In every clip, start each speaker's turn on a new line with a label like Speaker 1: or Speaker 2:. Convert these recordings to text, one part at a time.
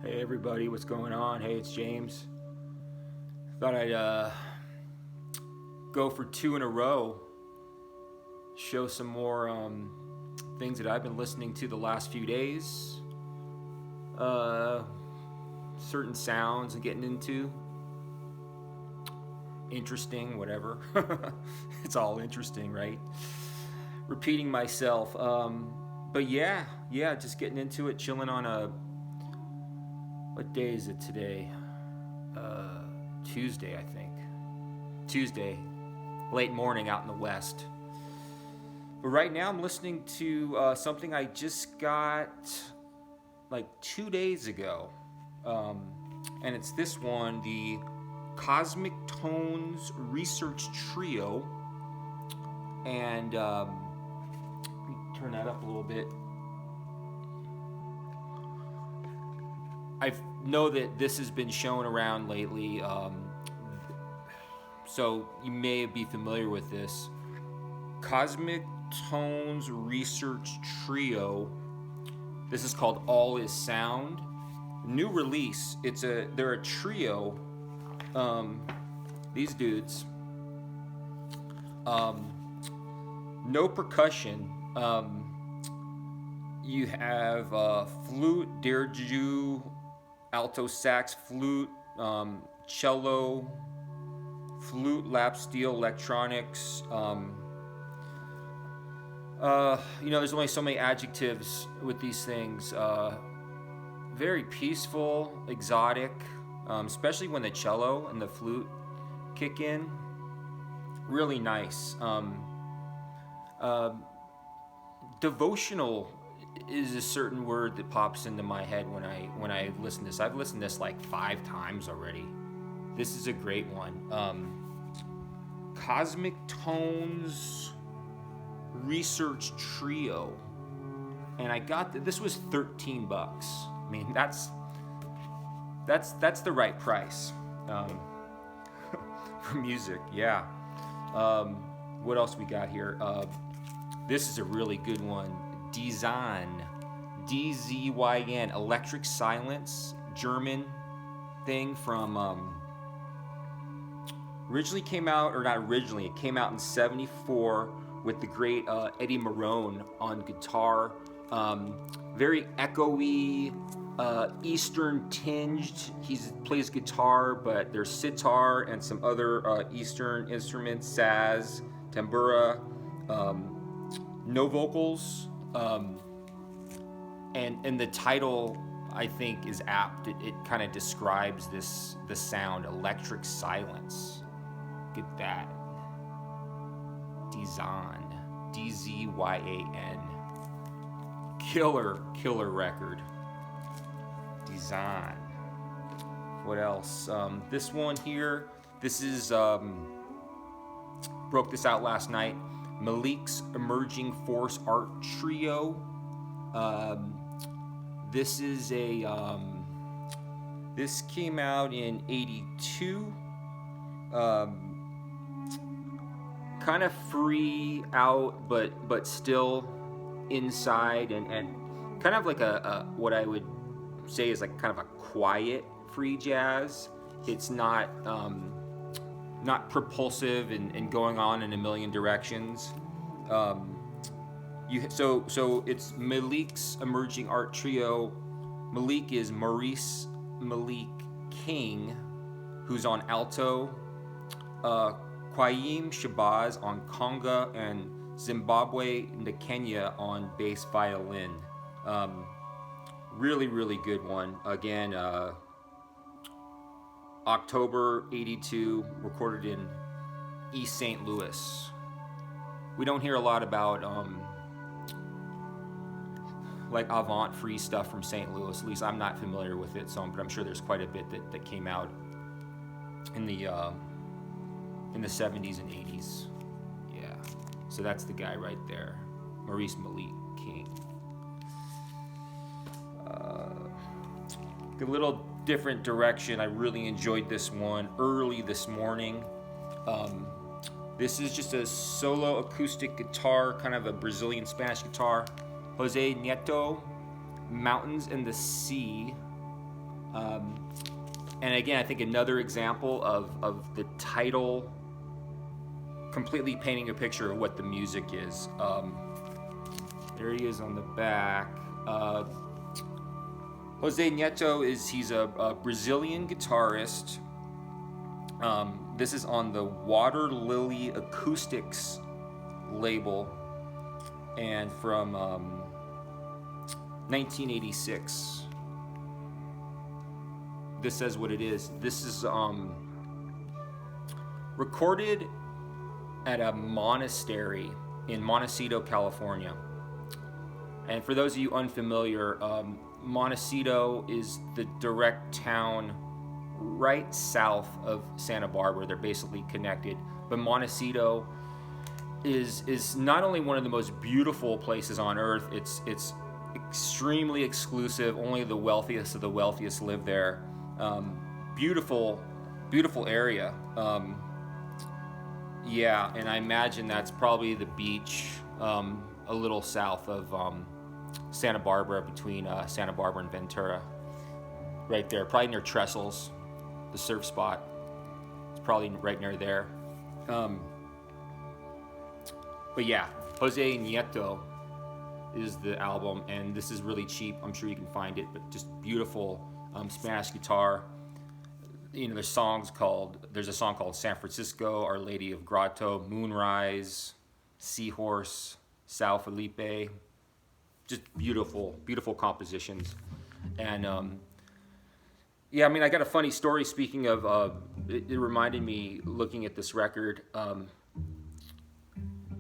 Speaker 1: Hey everybody, what's going on? Hey, it's James. Thought I'd go for two in a row, show some more things that I've been listening to the last few days, uh, certain sounds and getting into. Interesting, whatever. It's all interesting, right? Repeating myself. But yeah, just getting into it, chilling on what day is it today? Tuesday, I think. Tuesday, late morning out in the West. But right now I'm listening to something I just got like 2 days ago. And it's this one, the Cosmic Tones Research Trio. And let me turn that up a little bit. I know that this has been shown around lately, so you may be familiar with this. Cosmic Tones Research Trio. This is called All Is Sound. New release. They're a trio. These dudes. No percussion. You have flute, dirju, alto sax, flute, cello, flute, lap steel, electronics. There's only so many adjectives with these things. Very peaceful, exotic, especially when the cello and the flute kick in. Really nice. Devotional is a certain word that pops into my head when I listen to this. I've listened to this like 5 times already. This is a great one. Cosmic Tones Research Trio, and I got this was $13. I mean, that's the right price for music. Yeah. What else we got here? This is a really good one. Design, DZYN, Electric Silence, German thing from it came out in '74 with the great Eddie Marone on guitar. Very echoey, Eastern tinged. He plays guitar, but there's sitar and some other Eastern instruments, saz, tambura, no vocals. And the title, I think, is apt. It kind of describes the sound, Electric Silence. Get that. Design, DZYAN. Killer record. Design. What else? This one here. This is broke this out last night. Malik's Emerging Force Art Trio. This is this came out in '82. Kind of free out, but still inside, and kind of like a what I would say is like kind of a quiet free jazz. It's not propulsive and going on in a million directions. So it's Malik's Emerging Art Trio. Malik is Maurice Malik King, who's on alto. Kwaim Shabazz on conga, and Zimbabwe Nkenya on bass violin. Really good one. Again, October '82, recorded in East St. Louis. We don't hear a lot about like avant free stuff from St. Louis. At least I'm not familiar with it, but I'm sure there's quite a bit that came out in the 70s and 80s. Yeah. So that's the guy right there, Maurice Malik King. A little different direction. I really enjoyed this one early this morning. This is just a solo acoustic guitar, kind of a Brazilian Spanish guitar. José Neto, Mountains and the Sea. And again, I think another example of the title completely painting a picture of what the music is. There he is on the back. José Neto he's a Brazilian guitarist. This is on the Water Lily Acoustics label, and from 1986. This says what it is. This is recorded at a monastery in Montecito, California. And for those of you unfamiliar, Montecito is the direct town right south of Santa Barbara. They're basically connected. But Montecito is not only one of the most beautiful places on earth, it's extremely exclusive. Only the wealthiest of the wealthiest live there. Beautiful area. Yeah, and I imagine that's probably the beach a little south of Santa Barbara, between Santa Barbara and Ventura. Right there, probably near Trestles, the surf spot. It's probably right near there. But yeah, José Neto is the album, and this is really cheap. I'm sure you can find it, but just beautiful Spanish guitar. You know, there's a song called San Francisco, Our Lady of Grotto, Moonrise, Seahorse, Sal Felipe. Just beautiful compositions. And yeah, I mean, I got a funny story. Speaking of, it reminded me, looking at this record,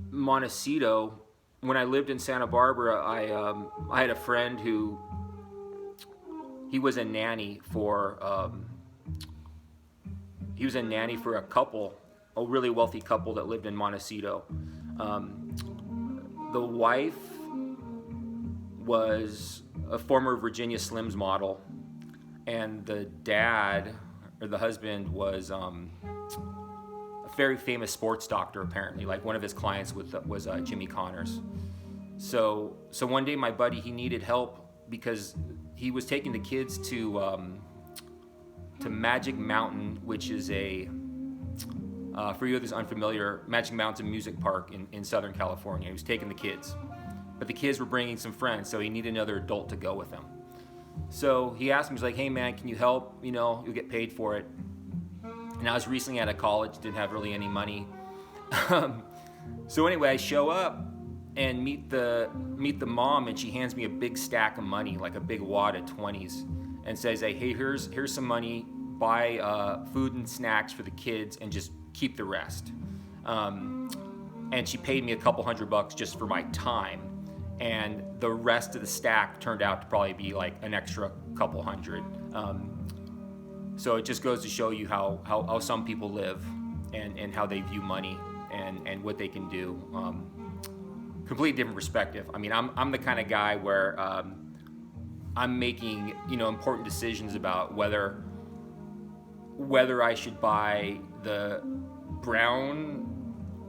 Speaker 1: Montecito. When I lived in Santa Barbara, I had a friend who, he was a nanny for a couple, a really wealthy couple that lived in Montecito. The wife was a former Virginia Slims model, and the dad, or the husband, was a very famous sports doctor, apparently. Like, one of his clients was Jimmy Connors. So one day my buddy, he needed help because he was taking the kids to Magic Mountain, which is for you that's unfamiliar, Magic Mountain's a music park in Southern California. He was taking the kids, but the kids were bringing some friends, so he needed another adult to go with him. So he asked me, he's like, "Hey man, can you help? You know, you'll get paid for it." And I was recently out of college, didn't have really any money. So anyway, I show up and meet the mom, and she hands me a big stack of money, like a big wad of 20s, and says, "Hey, here's some money. Buy food and snacks for the kids, and just keep the rest." And she paid me a couple $100 just for my time, and the rest of the stack turned out to probably be like an extra couple hundred. So it just goes to show you how some people live, and how they view money and what they can do. Completely different perspective. I mean, I'm the kind of guy where I'm making, important decisions about whether I should buy the brown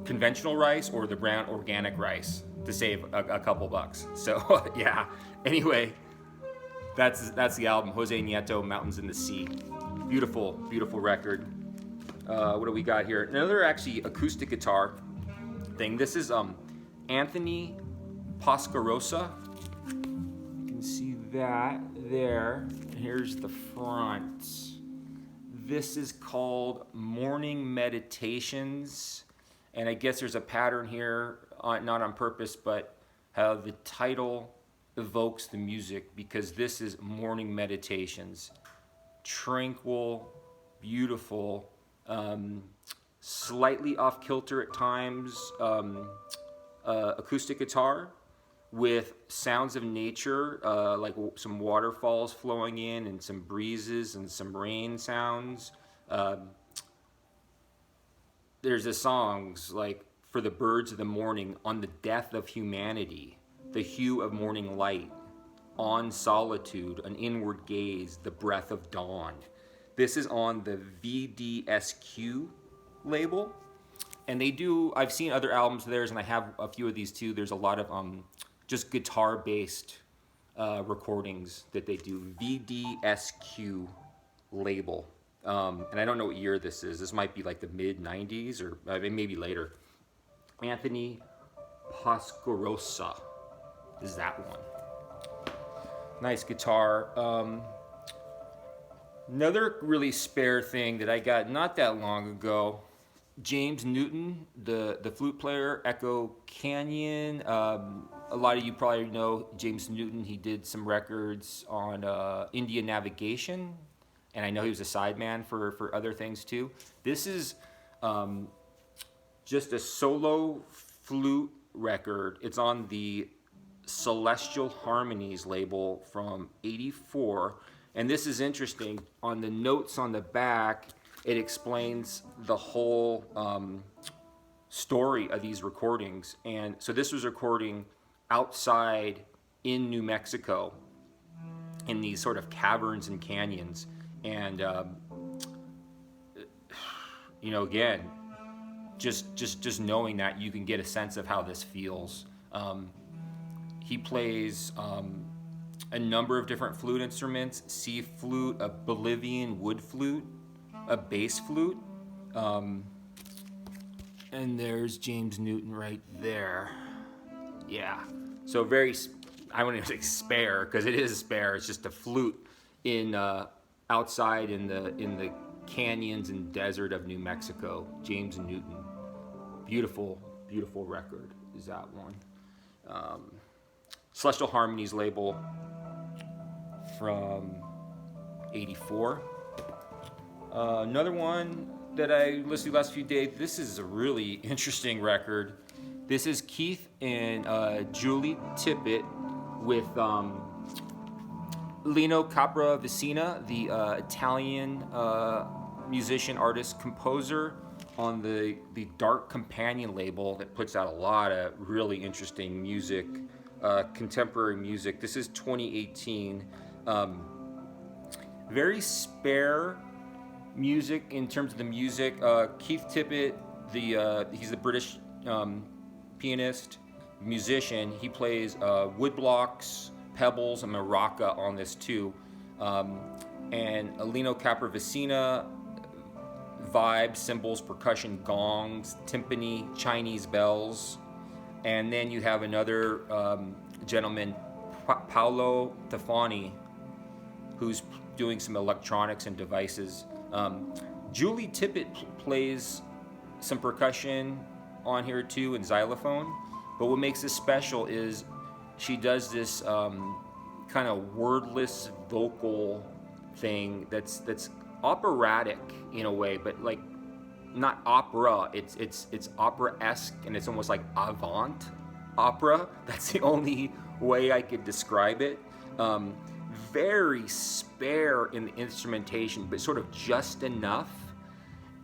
Speaker 1: conventional rice or the brown organic rice to save a couple bucks. So yeah. Anyway, that's the album, José Neto, Mountains in the Sea. Beautiful record. What do we got here? Another actually acoustic guitar thing. This is Anthony Pascarosa. You can see that there. Here's the front. This is called Morning Meditations, and I guess there's a pattern here, not on purpose, but how the title evokes the music, because this is Morning Meditations. Tranquil, beautiful, slightly off kilter at times, acoustic guitar with sounds of nature, like some waterfalls flowing in, and some breezes and some rain sounds. There's the songs like For the Birds of the Morning, On the Death of Humanity, The Hue of Morning Light, On Solitude, An Inward Gaze, The Breath of Dawn. This is on the VDSQ label. And they do, I've seen other albums of theirs, and I have a few of these too. There's a lot of just guitar-based recordings that they do. VDSQ label. And I don't know what year this is. This might be like the mid 90s or maybe later. Anthony Pasquarosa is that one. Nice guitar. Another really spare thing that I got not that long ago. James Newton, the flute player, Echo Canyon. A lot of you probably know James Newton. He did some records on Indian Navigation, and I know he was a sideman for other things too. This is just a solo flute record. It's on the Celestial Harmonies label from '84, and this is interesting. On the notes on the back, it explains the whole story of these recordings. And so this was recording outside in New Mexico in these sort of caverns and canyons. And, again, just knowing that, you can get a sense of how this feels. He plays a number of different flute instruments: C flute, a Bolivian wood flute, a bass flute, and there's James Newton right there. Yeah, so very, I wouldn't even say spare, because it is spare. It's just a flute in outside in the canyons and desert of New Mexico. James Newton, beautiful record is that one. Celestial Harmonies label from '84. Another one that I listened to the last few days. This is a really interesting record. This is Keith and Julie Tippett with Lino Capravicina, the Italian musician, artist, composer, on the Dark Companion label that puts out a lot of really interesting music, contemporary music. This is 2018. Very spare music in terms of the music. Keith Tippett, he's the British pianist, musician. He plays woodblocks, pebbles, and maraca on this too. And Alino Capravicina, vibes, cymbals, percussion, gongs, timpani, Chinese bells. And then you have another gentleman, Paolo Tafani, who's doing some electronics and devices. Julie Tippett plays some percussion on here too, and xylophone. But what makes this special is she does this kind of wordless vocal thing that's operatic in a way, but like not opera. It's opera-esque, and it's almost like avant opera. That's the only way I could describe it. Very spare in the instrumentation, but sort of just enough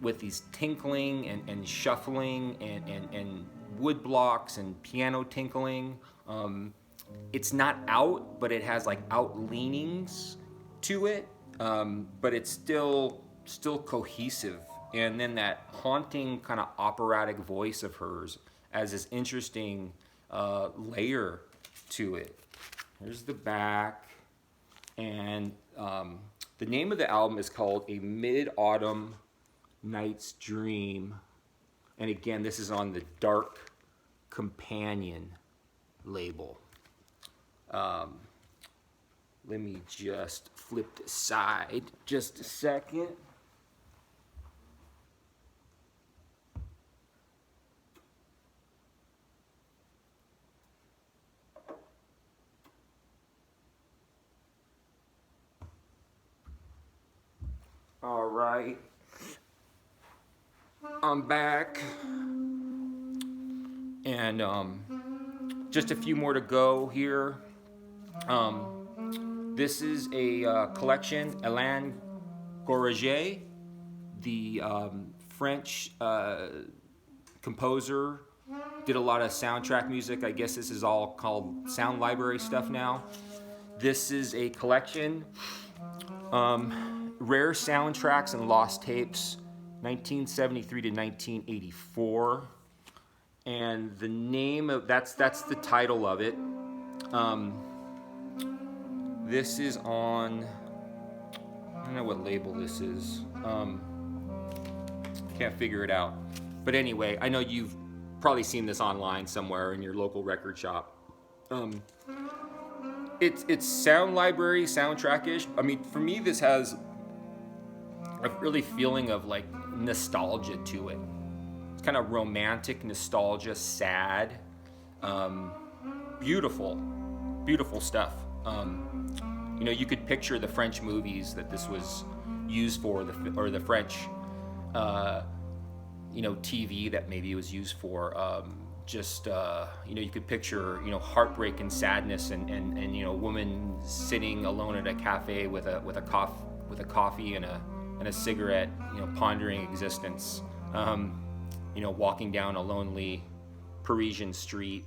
Speaker 1: with these tinkling and shuffling and wood blocks and piano tinkling. It's not out, but it has like out leanings to it, but it's still cohesive. And then that haunting kind of operatic voice of hers as this interesting layer to it. Here's the back. And the name of the album is called A Mid-Autumn Night's Dream. And again, this is on the Dark Companion label. Let me just flip the side just a second. All right, I'm back, and just a few more to go here. This is a collection. Alain Goraguer, the French composer, did a lot of soundtrack music. I guess this is all called sound library stuff now. This is a collection. Rare Soundtracks and Lost Tapes, 1973 to 1984. And the name of, that's the title of it. This is on, I don't know what label this is. Can't figure it out. But anyway, I know you've probably seen this online somewhere in your local record shop. It's sound library, soundtrack-ish. I mean, for me, this has a really feeling of like nostalgia to it. It's kind of romantic nostalgia, sad, beautiful, beautiful stuff. You know, you could picture the French movies that this was used for, or the French, you know, TV that maybe it was used for. You know, you could picture, you know, heartbreak and sadness, and you know, a woman sitting alone at a cafe with a coffee and a cigarette, you know, pondering existence. You know, walking down a lonely Parisian street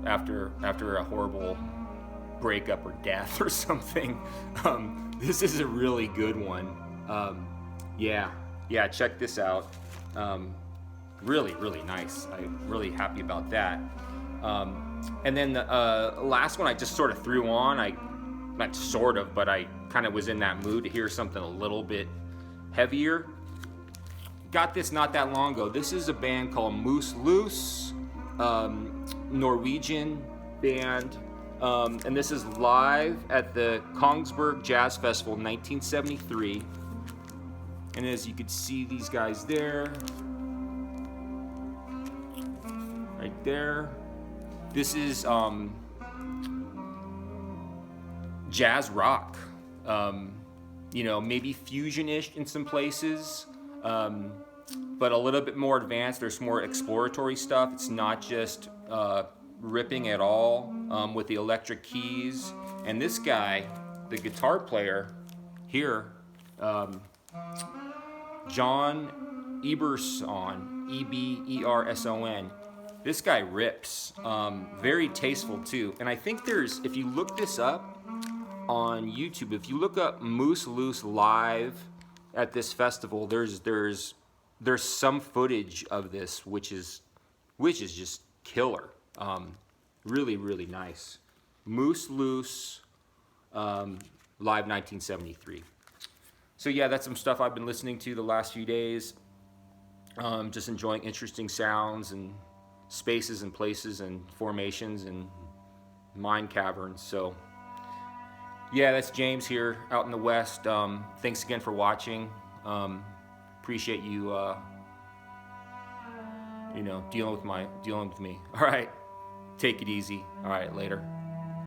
Speaker 1: after a horrible breakup or death or something. This is a really good one. Yeah, check this out. Really, really nice. I'm really happy about that. And then the last one I just sort of threw on. Not sort of, but I kind of was in that mood to hear something a little bit heavier. Got this not that long ago. This is a band called Moose Loose, Norwegian band. And this is live at the Kongsberg Jazz Festival in 1973. And as you can see, these guys there, right there. This is jazz rock. You know, maybe fusion-ish in some places, but a little bit more advanced. There's more exploratory stuff. It's not just ripping at all, with the electric keys. And this guy, the guitar player here, John Eberson, Eberson. This guy rips. Very tasteful too. And I think there's, if you look this up on YouTube, if you look up Moose Loose live at this festival, there's some footage of this which is just killer. Really, really nice. Moose Loose, live 1973. So yeah, that's some stuff I've been listening to the last few days. Just enjoying interesting sounds and spaces and places and formations and mind caverns. So yeah, that's James here out in the West. Thanks again for watching. Appreciate you, you know, dealing with me. All right, take it easy. All right, later.